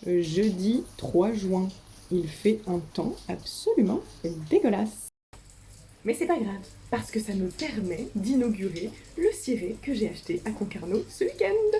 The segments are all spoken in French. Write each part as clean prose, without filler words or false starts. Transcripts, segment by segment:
Jeudi 3 juin. Il fait un temps absolument dégueulasse. Mais c'est pas grave, parce que ça me permet d'inaugurer le ciré que j'ai acheté à Concarneau ce week-end.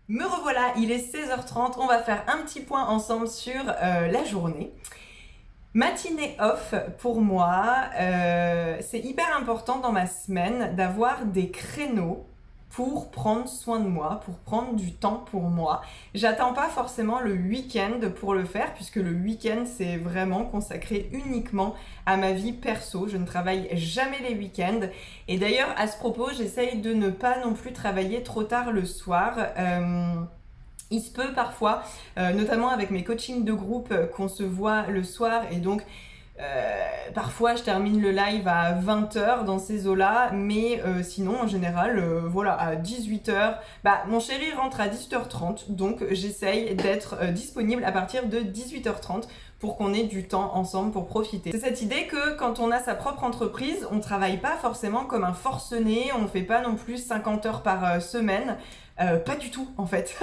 Me revoilà, il est 16h30, on va faire un petit point ensemble sur la journée. Matinée off, pour moi, c'est hyper important dans ma semaine d'avoir des créneaux pour prendre soin de moi, pour prendre du temps pour moi. J'attends pas forcément le week-end pour le faire, puisque le week-end, c'est vraiment consacré uniquement à ma vie perso. Je ne travaille jamais les week-ends. Et d'ailleurs, à ce propos, j'essaye de ne pas non plus travailler trop tard le soir. Il se peut parfois, notamment avec mes coachings de groupe, qu'on se voit le soir et donc parfois je termine le live à 20h dans ces eaux-là, mais sinon en général, voilà, à 18h, mon chéri rentre à 18h30, donc j'essaye d'être disponible à partir de 18h30 pour qu'on ait du temps ensemble pour profiter. C'est cette idée que quand on a sa propre entreprise, on travaille pas forcément comme un forcené, on fait pas non plus 50 heures par semaine. Pas du tout en fait.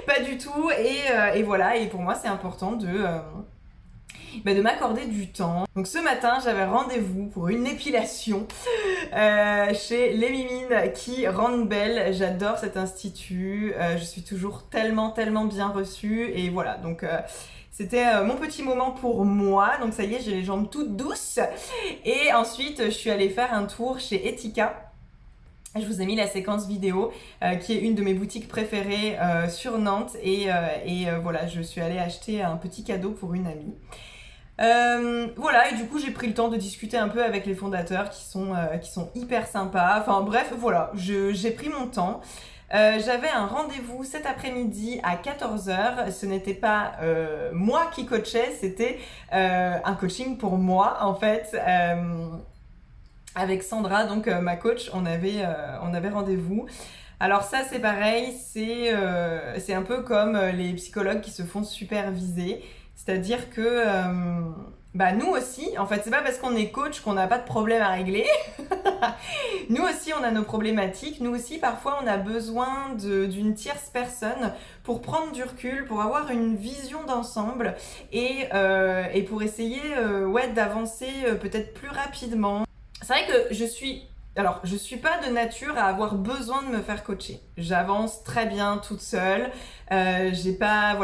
Pas du tout, et voilà, et pour moi c'est important de m'accorder du temps. Donc ce matin j'avais rendez-vous pour une épilation chez les Mimines qui rendent belle. J'adore cet institut, je suis toujours tellement bien reçue, et voilà, donc c'était mon petit moment pour moi. Donc ça y est, j'ai les jambes toutes douces, et ensuite je suis allée faire un tour chez Etika. Je vous ai mis la séquence vidéo qui est une de mes boutiques préférées sur Nantes, et voilà, je suis allée acheter un petit cadeau pour une amie. Voilà, et du coup j'ai pris le temps de discuter un peu avec les fondateurs qui sont hyper sympas. Enfin bref, voilà, j'ai pris mon temps. J'avais un rendez-vous cet après-midi à 14h. Ce n'était pas moi qui coachais, c'était un coaching pour moi en fait. Avec Sandra, donc ma coach, on avait rendez-vous. Alors ça c'est pareil, c'est un peu comme les psychologues qui se font superviser. C'est-à-dire que nous aussi, en fait, c'est pas parce qu'on est coach qu'on n'a pas de problème à régler. Nous aussi, on a nos problématiques. Nous aussi, parfois, on a besoin d'une tierce personne pour prendre du recul, pour avoir une vision d'ensemble, et pour essayer d'avancer peut-être plus rapidement. C'est vrai que je suis pas de nature à avoir besoin de me faire coacher. J'avance très bien toute seule. J'ai pas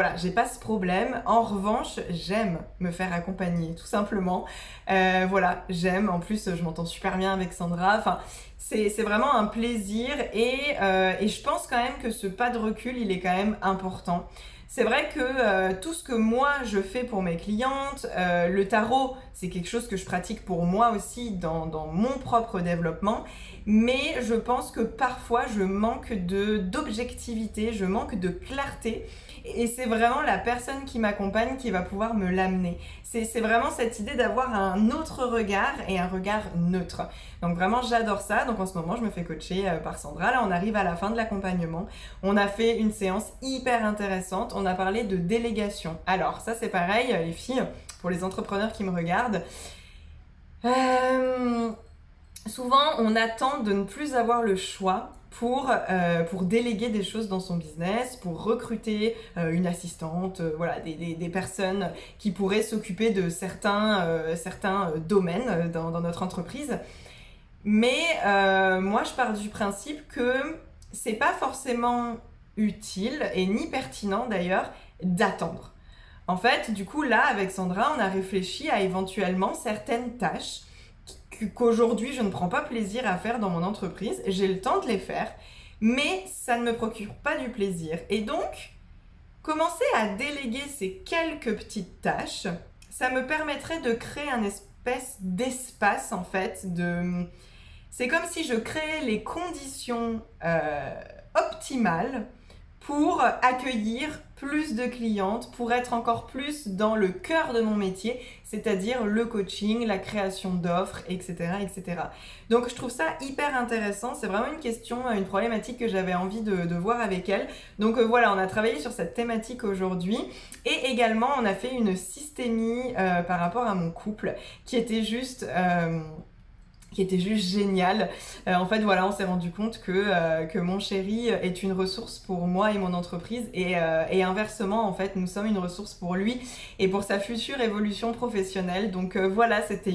ce problème. En revanche, j'aime me faire accompagner, tout simplement. Voilà, j'aime. En plus, je m'entends super bien avec Sandra. Enfin, c'est vraiment un plaisir, et je pense quand même que ce pas de recul, il est quand même important. C'est vrai que tout ce que moi je fais pour mes clientes, le tarot, c'est quelque chose que je pratique pour moi aussi dans mon propre développement, mais je pense que parfois je manque d'objectivité, je manque de clarté, et c'est vraiment la personne qui m'accompagne qui va pouvoir me l'amener. C'est vraiment cette idée d'avoir un autre regard, et un regard neutre. Donc vraiment j'adore ça. Donc en ce moment je me fais coacher par Sandra. Là on arrive à la fin de l'accompagnement. On a fait une séance hyper intéressante. On a parlé de délégation. Alors ça c'est pareil les filles, pour les entrepreneurs qui me regardent. Souvent on attend de ne plus avoir le choix pour déléguer des choses dans son business, pour recruter une assistante, voilà, des personnes qui pourraient s'occuper de certains domaines dans notre entreprise. Mais moi, je pars du principe que c'est pas forcément utile et ni pertinent d'ailleurs d'attendre. En fait, du coup, là, avec Sandra, on a réfléchi à éventuellement certaines tâches qu'aujourd'hui je ne prends pas plaisir à faire dans mon entreprise. J'ai le temps de les faire, mais ça ne me procure pas du plaisir. Et donc, commencer à déléguer ces quelques petites tâches, ça me permettrait de créer un espèce d'espace, en fait, c'est comme si je créais les conditions optimales pour accueillir plus de clientes, pour être encore plus dans le cœur de mon métier, c'est-à-dire le coaching, la création d'offres, etc., etc. Donc je trouve ça hyper intéressant, c'est vraiment une question, une problématique que j'avais envie de voir avec elle. Donc voilà, on a travaillé sur cette thématique aujourd'hui et également on a fait une systémie par rapport à mon couple qui était juste génial. En fait, voilà, on s'est rendu compte que mon chéri est une ressource pour moi et mon entreprise et inversement, en fait, nous sommes une ressource pour lui et pour sa future évolution professionnelle. Donc voilà, c'était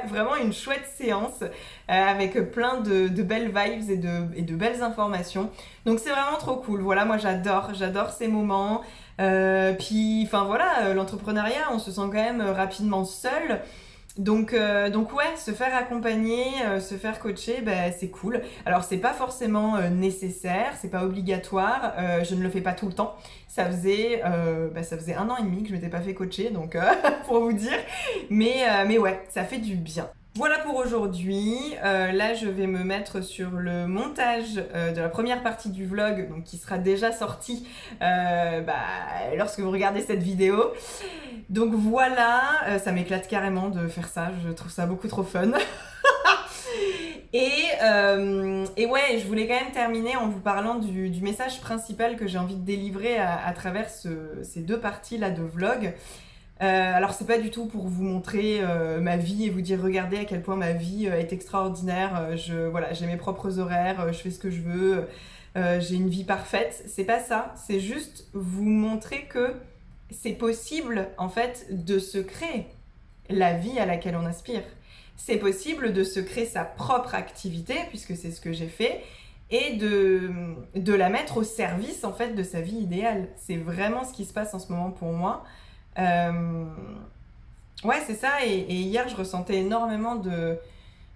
vraiment une chouette séance avec plein de belles vibes et de belles informations. Donc c'est vraiment trop cool. Voilà, moi j'adore ces moments. Puis, enfin voilà, l'entrepreneuriat, on se sent quand même rapidement seul. Donc ouais, se faire accompagner, se faire coacher, c'est cool. Alors c'est pas forcément nécessaire, c'est pas obligatoire, je ne le fais pas tout le temps. Ça faisait 1 an et demi que je m'étais pas fait coacher, donc pour vous dire. Mais ouais, ça fait du bien. Voilà pour aujourd'hui. Là, je vais me mettre sur le montage de la première partie du vlog, donc qui sera déjà sorti lorsque vous regardez cette vidéo. Donc voilà, ça m'éclate carrément de faire ça. Je trouve ça beaucoup trop fun. Et ouais, je voulais quand même terminer en vous parlant du message principal que j'ai envie de délivrer à travers ces 2 parties-là de vlog. Alors c'est pas du tout pour vous montrer ma vie et vous dire regardez à quel point ma vie est extraordinaire, j'ai mes propres horaires, je fais ce que je veux, j'ai une vie parfaite, c'est pas ça, c'est juste vous montrer que c'est possible en fait de se créer la vie à laquelle on aspire. C'est possible de se créer sa propre activité, puisque c'est ce que j'ai fait, et de la mettre au service en fait de sa vie idéale. C'est vraiment ce qui se passe en ce moment pour moi. Ouais, c'est ça, et hier je ressentais énormément de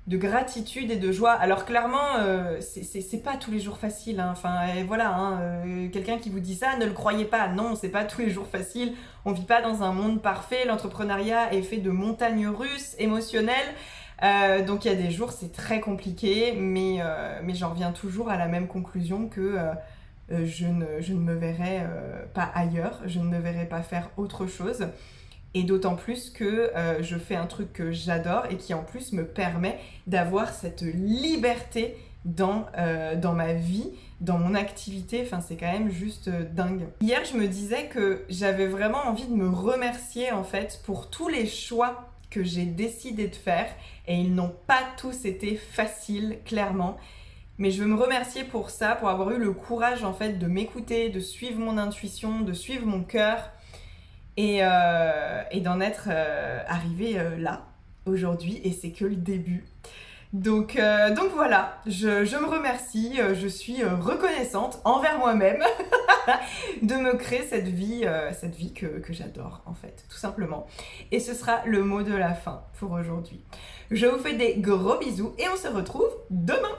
gratitude et de joie. Alors clairement, c'est pas tous les jours facile, hein. Enfin, et voilà, hein, quelqu'un qui vous dit ça, ne le croyez pas. Non, c'est pas tous les jours facile. On vit pas dans un monde parfait. L'entrepreneuriat est fait de montagnes russes émotionnelles. Donc il y a des jours, c'est très compliqué, mais j'en reviens toujours à la même conclusion que je ne me verrai pas ailleurs, je ne me verrai pas faire autre chose. Et d'autant plus que je fais un truc que j'adore et qui en plus me permet d'avoir cette liberté dans ma vie, dans mon activité. Enfin, c'est quand même juste dingue. Hier, je me disais que j'avais vraiment envie de me remercier en fait pour tous les choix que j'ai décidé de faire. Et ils n'ont pas tous été faciles, clairement. Mais je veux me remercier pour ça, pour avoir eu le courage en fait de m'écouter, de suivre mon intuition, de suivre mon cœur. Et d'en être arrivé là, aujourd'hui, et c'est que le début. Donc voilà, je me remercie, je suis reconnaissante envers moi-même de me créer cette vie que j'adore, en fait, tout simplement. Et ce sera le mot de la fin pour aujourd'hui. Je vous fais des gros bisous et on se retrouve demain.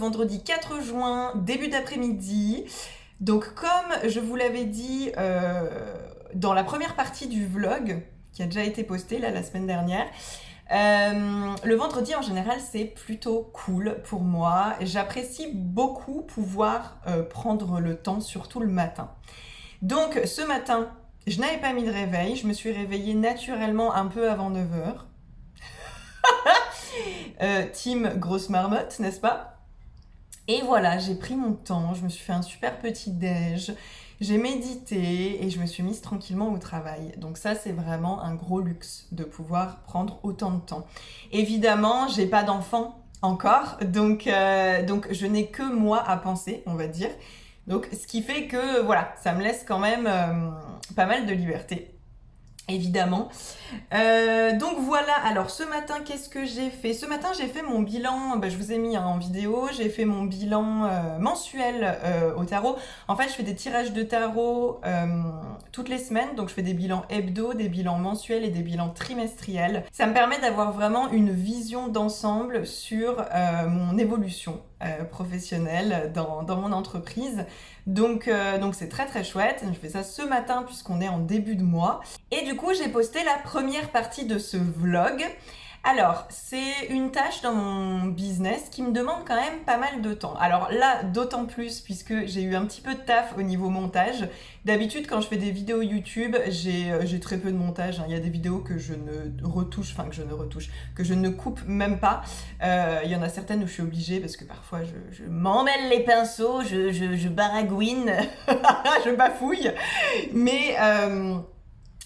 vendredi 4 juin, début d'après-midi. Donc comme je vous l'avais dit dans la première partie du vlog, qui a déjà été posté là, la semaine dernière, le vendredi en général c'est plutôt cool pour moi. J'apprécie beaucoup pouvoir prendre le temps, surtout le matin. Donc ce matin, je n'avais pas mis de réveil, je me suis réveillée naturellement un peu avant 9h. Team grosse marmotte, n'est-ce pas? Et voilà, j'ai pris mon temps, je me suis fait un super petit déj, j'ai médité et je me suis mise tranquillement au travail. Donc ça, c'est vraiment un gros luxe de pouvoir prendre autant de temps. Évidemment, j'ai pas d'enfant encore, donc je n'ai que moi à penser, on va dire. Donc ce qui fait que voilà, ça me laisse quand même pas mal de liberté. Évidemment. Donc voilà, alors ce matin, qu'est-ce que j'ai fait? Ce matin, j'ai fait mon bilan, je vous ai mis en vidéo, j'ai fait mon bilan mensuel au tarot. En fait, je fais des tirages de tarot toutes les semaines, donc je fais des bilans hebdo, des bilans mensuels et des bilans trimestriels. Ça me permet d'avoir vraiment une vision d'ensemble sur mon évolution professionnelle dans mon entreprise. Donc c'est très très chouette. Je fais ça ce matin puisqu'on est en début de mois. Et du coup, j'ai posté la première partie de ce vlog. Alors, c'est une tâche dans mon business qui me demande quand même pas mal de temps. Alors là, d'autant plus puisque j'ai eu un petit peu de taf au niveau montage. D'habitude, quand je fais des vidéos YouTube, j'ai très peu de montage. Il y a des vidéos que je ne retouche, que je ne coupe même pas. Il y en a certaines où je suis obligée parce que parfois je m'emmêle les pinceaux, je baragouine, je bafouille.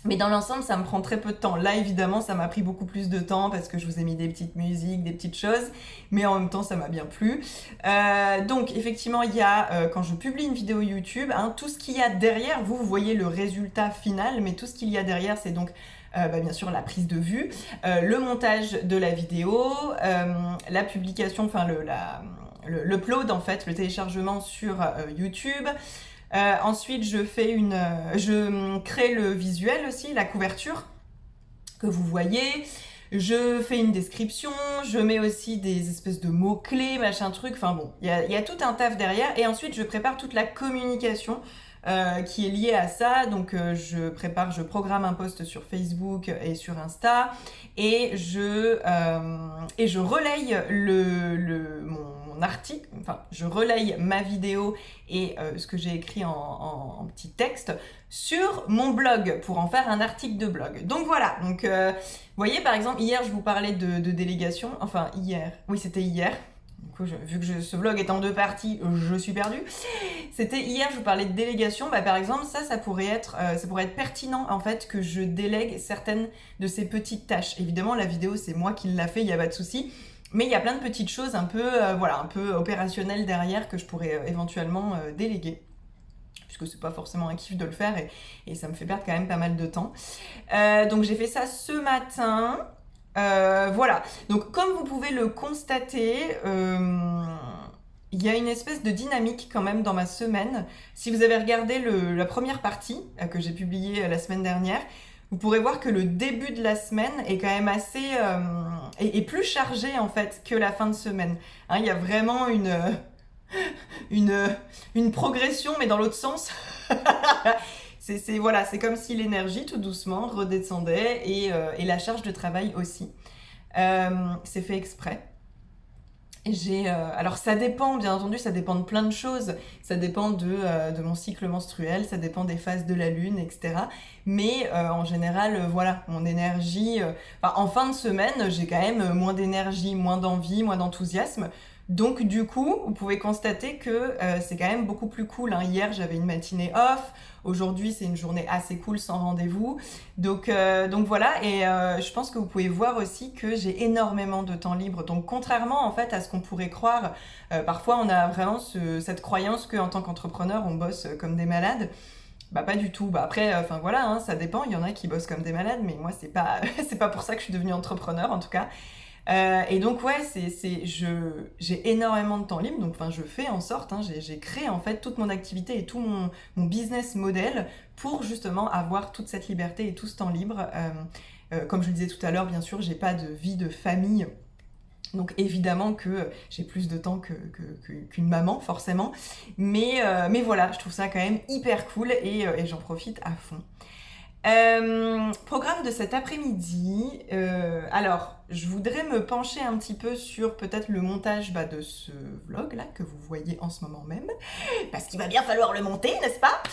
Mais dans l'ensemble, ça me prend très peu de temps. Là, évidemment, ça m'a pris beaucoup plus de temps parce que je vous ai mis des petites musiques, des petites choses, mais en même temps, ça m'a bien plu. Donc, effectivement, il y a, quand je publie une vidéo YouTube, tout ce qu'il y a derrière, vous voyez le résultat final, mais tout ce qu'il y a derrière, c'est donc bien sûr la prise de vue, le montage de la vidéo, la publication, enfin l'upload en fait, le téléchargement sur YouTube. Ensuite, je crée le visuel aussi, la couverture que vous voyez. Je fais une description, je mets aussi des espèces de mots-clés, machin truc. Enfin bon, il y a tout un taf derrière. Et ensuite, je prépare toute la communication qui est liée à ça. Donc, je programme un post sur Facebook et sur Insta. Et je relaye mon article, enfin, je relaye ma vidéo et ce que j'ai écrit en petit texte sur mon blog pour en faire un article de blog. Donc voilà, donc vous voyez par exemple hier je vous parlais de délégation, enfin hier, oui c'était hier, du coup, vu que ce vlog est en 2 parties, je suis perdue. C'était hier, je vous parlais de délégation, par exemple ça pourrait être pertinent en fait que je délègue certaines de ces petites tâches. Évidemment la vidéo c'est moi qui l'a fait, il n'y a pas de souci. Mais il y a plein de petites choses un peu opérationnelles derrière que je pourrais éventuellement déléguer. Puisque c'est pas forcément un kiff de le faire et ça me fait perdre quand même pas mal de temps. Donc j'ai fait ça ce matin. Voilà. Donc comme vous pouvez le constater, il y a une espèce de dynamique quand même dans ma semaine. Si vous avez regardé la première partie que j'ai publiée la semaine dernière, vous pourrez voir que le début de la semaine est quand même assez est plus chargé en fait que la fin de semaine. Il y a vraiment une progression, mais dans l'autre sens. C'est comme si l'énergie tout doucement redescendait et la charge de travail aussi. C'est fait exprès. Alors ça dépend, bien entendu, ça dépend de plein de choses. Ça dépend de mon cycle menstruel, ça dépend des phases de la lune, etc. Mais en général, voilà, mon énergie... en fin de semaine, j'ai quand même moins d'énergie, moins d'envie, moins d'enthousiasme. Donc du coup, vous pouvez constater que c'est quand même beaucoup plus cool. Hier, j'avais une matinée off. Aujourd'hui, c'est une journée assez cool sans rendez-vous. Donc voilà, et je pense que vous pouvez voir aussi que j'ai énormément de temps libre. Donc contrairement en fait à ce qu'on pourrait croire, parfois on a vraiment cette croyance qu'en tant qu'entrepreneur, on bosse comme des malades. Pas du tout. Après, voilà, ça dépend. Il y en a qui bossent comme des malades, mais moi, c'est pas pour ça que je suis devenue entrepreneur en tout cas. Et donc ouais, j'ai énormément de temps libre, donc je fais en sorte, j'ai créé en fait toute mon activité et tout mon business model pour justement avoir toute cette liberté et tout ce temps libre. Comme je le disais tout à l'heure, bien sûr, j'ai pas de vie de famille Donc évidemment que j'ai plus de temps qu'une maman forcément, mais voilà, je trouve ça quand même hyper cool et j'en profite à fond. Programme de cet après-midi. Alors, je voudrais me pencher un petit peu sur peut-être le montage de ce vlog là que vous voyez en ce moment même, parce qu'il va bien falloir le monter, n'est-ce pas?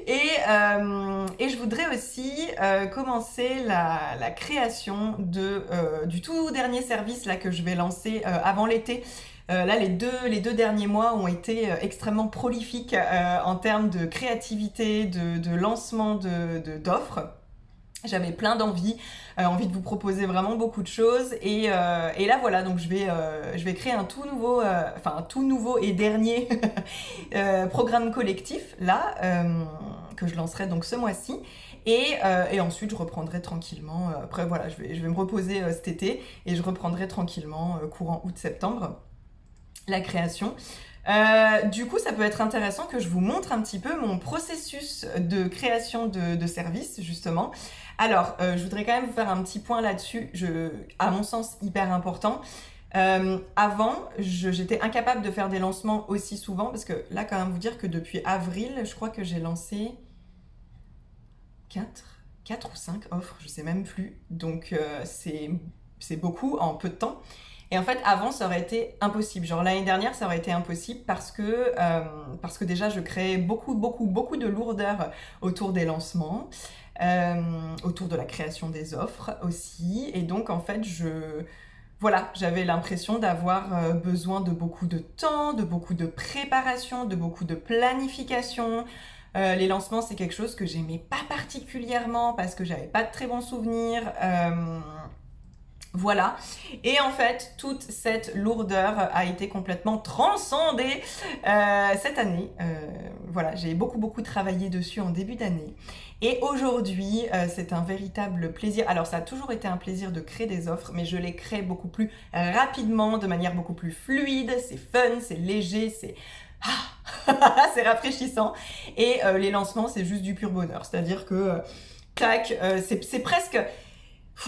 Et je voudrais aussi commencer la création du tout dernier service là que je vais lancer avant l'été. Là, les deux derniers mois ont été extrêmement prolifiques en termes de créativité, de lancement d'offres. J'avais plein d'envie, envie de vous proposer vraiment beaucoup de choses et là voilà, donc je vais créer un tout nouveau et dernier programme collectif là que je lancerai donc ce mois-ci. Et ensuite je reprendrai tranquillement, après voilà, je vais me reposer cet été et je reprendrai tranquillement courant août-septembre la création. Du coup, ça peut être intéressant que je vous montre un petit peu mon processus de création de services, justement. Alors, je voudrais quand même vous faire un petit point là-dessus, à mon sens, hyper important. Avant, j'étais incapable de faire des lancements aussi souvent, parce que là, quand même, vous dire que depuis avril, je crois que j'ai lancé 4 ou 5 offres, je sais même plus. Donc, c'est beaucoup en peu de temps. Et en fait, avant, ça aurait été impossible. Genre l'année dernière, ça aurait été impossible parce que déjà, je créais beaucoup de lourdeur autour des lancements, autour de la création des offres aussi. Et donc, en fait, voilà, j'avais l'impression d'avoir besoin de beaucoup de temps, de beaucoup de préparation, de beaucoup de planification. Les lancements, c'est quelque chose que j'aimais pas particulièrement parce que j'avais pas de très bons souvenirs. Voilà, et en fait, toute cette lourdeur a été complètement transcendée cette année. Voilà, j'ai beaucoup travaillé dessus en début d'année. Et aujourd'hui, c'est un véritable plaisir. Alors, ça a toujours été un plaisir de créer des offres, mais je les crée beaucoup plus rapidement, de manière beaucoup plus fluide. C'est fun, c'est léger, c'est... c'est rafraîchissant. Et les lancements, c'est juste du pur bonheur. C'est-à-dire que, c'est presque...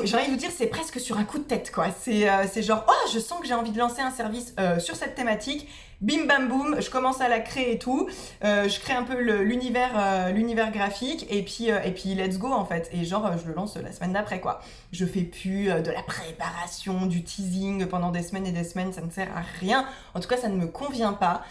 J'ai envie de vous dire, c'est presque sur un coup de tête, quoi. C'est genre, oh, je sens que j'ai envie de lancer un service sur cette thématique. Bim bam boum, je commence à la créer et tout. Je crée un peu l'univers graphique et puis let's go en fait. Et genre, je le lance la semaine d'après, quoi. Je fais plus de la préparation, du teasing pendant des semaines et des semaines. Ça ne sert à rien. En tout cas, ça ne me convient pas.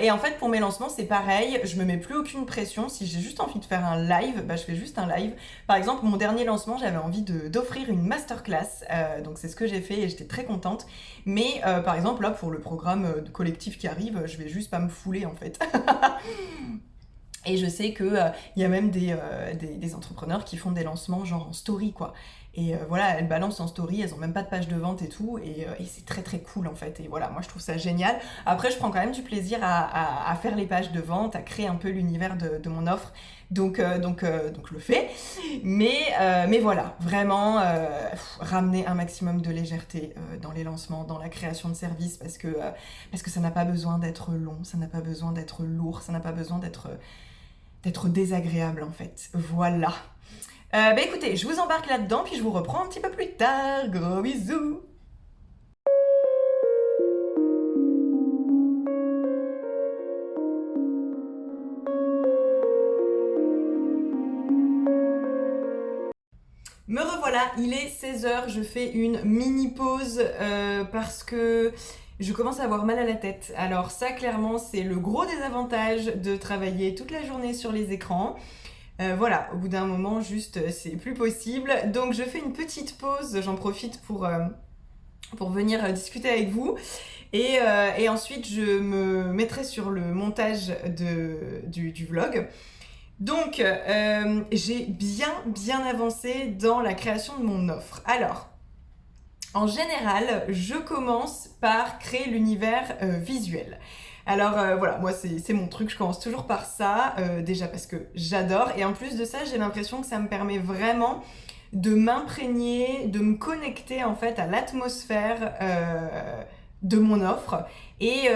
Et en fait, pour mes lancements, c'est pareil. Je me mets plus aucune pression. Si j'ai juste envie de faire un live, je fais juste un live. Par exemple, mon dernier lancement, j'avais envie d'offrir une masterclass. Donc, c'est ce que j'ai fait et j'étais très contente. Mais par exemple, là, pour le programme collectif qui arrive, je vais juste pas me fouler, en fait. Et je sais qu'il y a même des entrepreneurs qui font des lancements genre en story, quoi. Et voilà, elles balancent en story, elles ont même pas de page de vente et tout, et c'est très cool en fait. Et voilà, moi je trouve ça génial. Après, je prends quand même du plaisir à faire les pages de vente, à créer un peu l'univers de mon offre. Donc je le fais. Mais voilà, vraiment ramener un maximum de légèreté dans les lancements, dans la création de services, parce que ça n'a pas besoin d'être long, ça n'a pas besoin d'être lourd, ça n'a pas besoin d'être désagréable en fait. Voilà. Écoutez, je vous embarque là-dedans, puis je vous reprends un petit peu plus tard. Gros bisous! Me revoilà, il est 16h, je fais une mini pause parce que je commence à avoir mal à la tête. Alors ça, clairement, c'est le gros désavantage de travailler toute la journée sur les écrans. Voilà, au bout d'un moment, juste, c'est plus possible. Donc, je fais une petite pause. J'en profite pour venir discuter avec vous. Et ensuite, je me mettrai sur le montage du vlog. Donc, j'ai bien avancé dans la création de mon offre. Alors, en général, je commence par créer l'univers visuel. Alors voilà, moi c'est mon truc, je commence toujours par ça, déjà parce que j'adore, et en plus de ça, j'ai l'impression que ça me permet vraiment de m'imprégner, de me connecter en fait à l'atmosphère de mon offre, et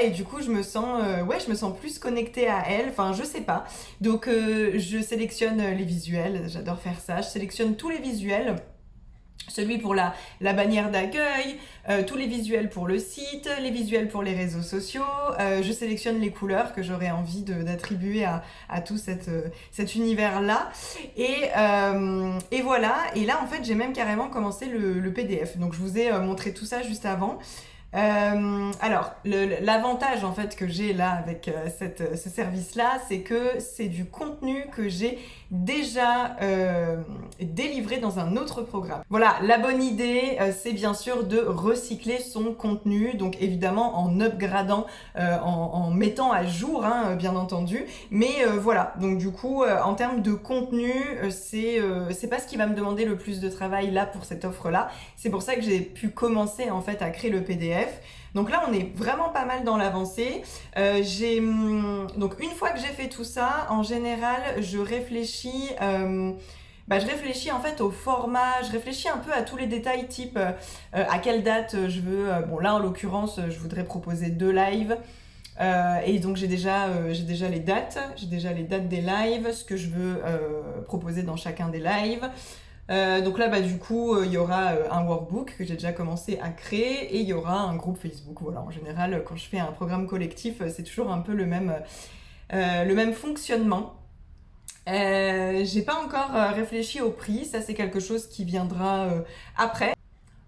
du coup je me sens plus connectée à elle, enfin je sais pas, donc je sélectionne les visuels, j'adore faire ça, je sélectionne tous les visuels. celui pour la bannière d'accueil, tous les visuels pour le site, les visuels pour les réseaux sociaux. Je sélectionne les couleurs que j'aurais envie d'attribuer à tout cet univers-là. Et voilà. Et là, en fait, j'ai même carrément commencé le PDF. Donc, je vous ai montré tout ça juste avant. Alors, l'avantage en fait que j'ai là avec ce service-là, c'est que c'est du contenu que j'ai déjà délivré dans un autre programme. Voilà, la bonne idée, c'est bien sûr de recycler son contenu, donc évidemment en upgradant, en mettant à jour, hein, bien entendu. Mais voilà, donc du coup, en termes de contenu, c'est pas ce qui va me demander le plus de travail là pour cette offre-là. C'est pour ça que j'ai pu commencer en fait à créer le PDF. Donc là, on est vraiment pas mal dans l'avancée. Donc une fois que j'ai fait tout ça, en général, je réfléchis en fait au format, je réfléchis un peu à tous les détails type à quelle date je veux. Bon là, en l'occurrence, je voudrais proposer 2 lives. Et donc j'ai déjà les dates, des lives, ce que je veux proposer dans chacun des lives. Donc là, du coup, il y aura un workbook que j'ai déjà commencé à créer et il y aura un groupe Facebook. Voilà, en général, quand je fais un programme collectif, c'est toujours un peu le même fonctionnement. J'ai pas encore réfléchi au prix, ça c'est quelque chose qui viendra après.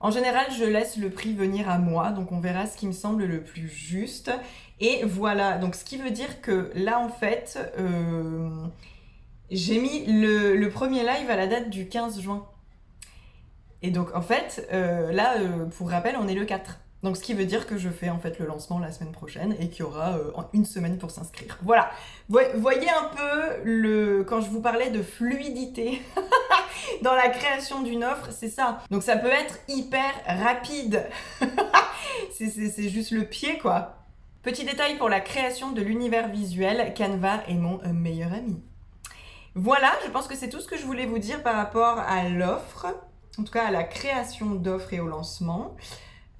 En général, je laisse le prix venir à moi, donc on verra ce qui me semble le plus juste. Et voilà, donc ce qui veut dire que là, en fait, j'ai mis le premier live à la date du 15 juin. Et donc, en fait, là, pour rappel, on est le 4. Donc, ce qui veut dire que je fais en fait le lancement la semaine prochaine et qu'il y aura une semaine pour s'inscrire. Voilà. Voyez un peu quand je vous parlais de fluidité dans la création d'une offre, c'est ça. Donc, ça peut être hyper rapide. C'est juste le pied, quoi. Petit détail pour la création de l'univers visuel, Canva est mon meilleur ami. Voilà, je pense que c'est tout ce que je voulais vous dire par rapport à l'offre, en tout cas à la création d'offres et au lancement.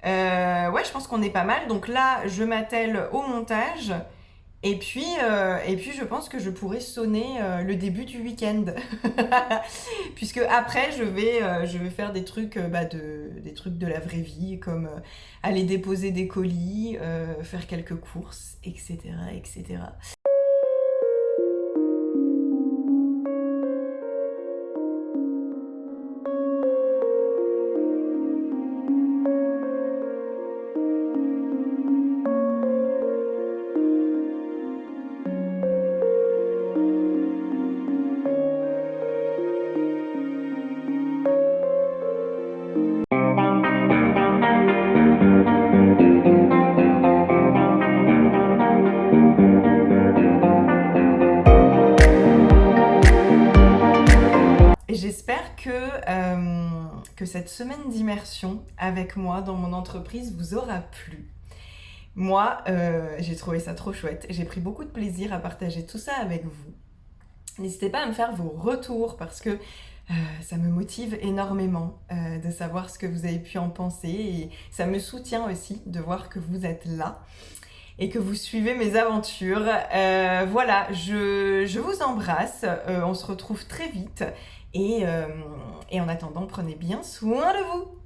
Ouais, je pense qu'on est pas mal. Donc là, je m'attelle au montage. Et puis je pense que je pourrais sonner le début du week-end. Puisque après, je vais faire des trucs, des trucs de la vraie vie, comme aller déposer des colis, faire quelques courses, etc., etc. J'espère que cette semaine d'immersion avec moi dans mon entreprise vous aura plu. Moi, j'ai trouvé ça trop chouette. J'ai pris beaucoup de plaisir à partager tout ça avec vous. N'hésitez pas à me faire vos retours parce que ça me motive énormément de savoir ce que vous avez pu en penser et ça me soutient aussi de voir que vous êtes là et que vous suivez mes aventures. Voilà, je vous embrasse. On se retrouve très vite et en attendant, prenez bien soin de vous.